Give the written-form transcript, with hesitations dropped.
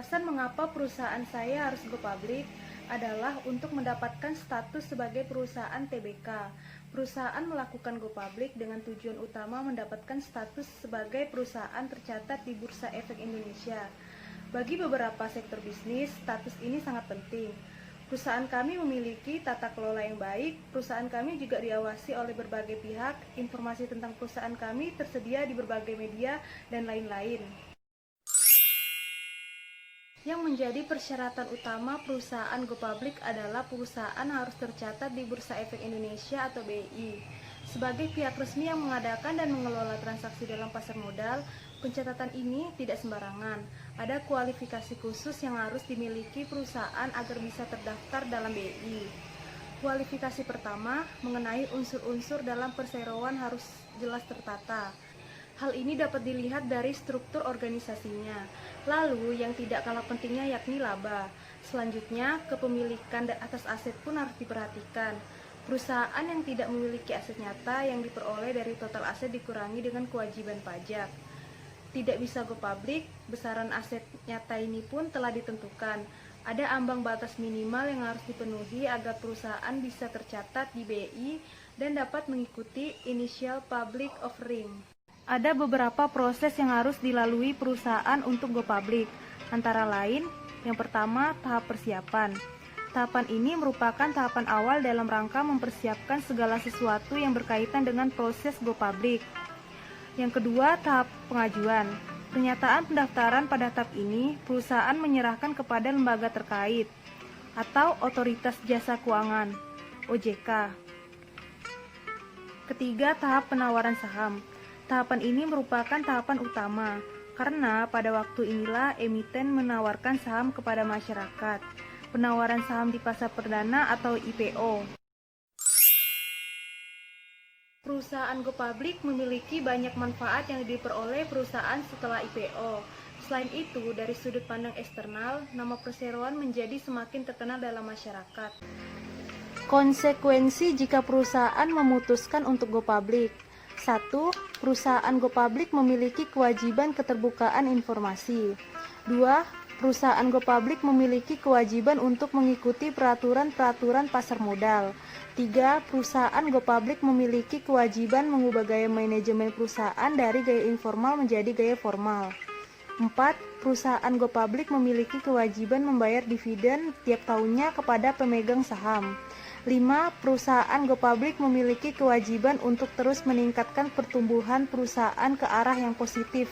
Alasan mengapa perusahaan saya harus go public adalah untuk mendapatkan status sebagai perusahaan TBK. Perusahaan melakukan go public dengan tujuan utama mendapatkan status sebagai perusahaan tercatat di Bursa Efek Indonesia. Bagi beberapa sektor bisnis, status ini sangat penting. Perusahaan kami memiliki tata kelola yang baik. Perusahaan kami juga diawasi oleh berbagai pihak. Informasi tentang perusahaan kami tersedia di berbagai media dan lain-lain. Yang menjadi persyaratan utama perusahaan go public adalah perusahaan harus tercatat di Bursa Efek Indonesia atau BI. Sebagai pihak resmi yang mengadakan dan mengelola transaksi dalam pasar modal, pencatatan ini tidak sembarangan. Ada kualifikasi khusus yang harus dimiliki perusahaan agar bisa terdaftar dalam BI. Kualifikasi pertama mengenai unsur-unsur dalam perseroan harus jelas tertata. Hal ini dapat dilihat dari struktur organisasinya. Lalu, yang tidak kalah pentingnya yakni laba. Selanjutnya, kepemilikan atas aset pun harus diperhatikan. Perusahaan yang tidak memiliki aset nyata yang diperoleh dari total aset dikurangi dengan kewajiban pajak. Tidak bisa go public, besaran aset nyata ini pun telah ditentukan. Ada ambang batas minimal yang harus dipenuhi agar perusahaan bisa tercatat di BI dan dapat mengikuti initial public offering. Ada beberapa proses yang harus dilalui perusahaan untuk go public, antara lain, yang pertama, tahap persiapan. Tahapan ini merupakan tahapan awal dalam rangka mempersiapkan segala sesuatu yang berkaitan dengan proses go public. Yang kedua, tahap pengajuan. Pernyataan pendaftaran pada tahap ini, perusahaan menyerahkan kepada lembaga terkait atau Otoritas Jasa Keuangan, OJK. Ketiga, tahap penawaran saham. Tahapan ini merupakan tahapan utama, karena pada waktu inilah emiten menawarkan saham kepada masyarakat. Penawaran saham di pasar perdana atau IPO. Perusahaan go public memiliki banyak manfaat yang diperoleh perusahaan setelah IPO. Selain itu, dari sudut pandang eksternal, nama perseroan menjadi semakin terkenal dalam masyarakat. Konsekuensi jika perusahaan memutuskan untuk go public. 1. Perusahaan go public memiliki kewajiban keterbukaan informasi. 2. Perusahaan go public memiliki kewajiban untuk mengikuti peraturan-peraturan pasar modal. 3. Perusahaan go public memiliki kewajiban mengubah gaya manajemen perusahaan dari gaya informal menjadi gaya formal. 4. Perusahaan go public memiliki kewajiban membayar dividen tiap tahunnya kepada pemegang saham. 5. Perusahaan go public memiliki kewajiban untuk terus meningkatkan pertumbuhan perusahaan ke arah yang positif.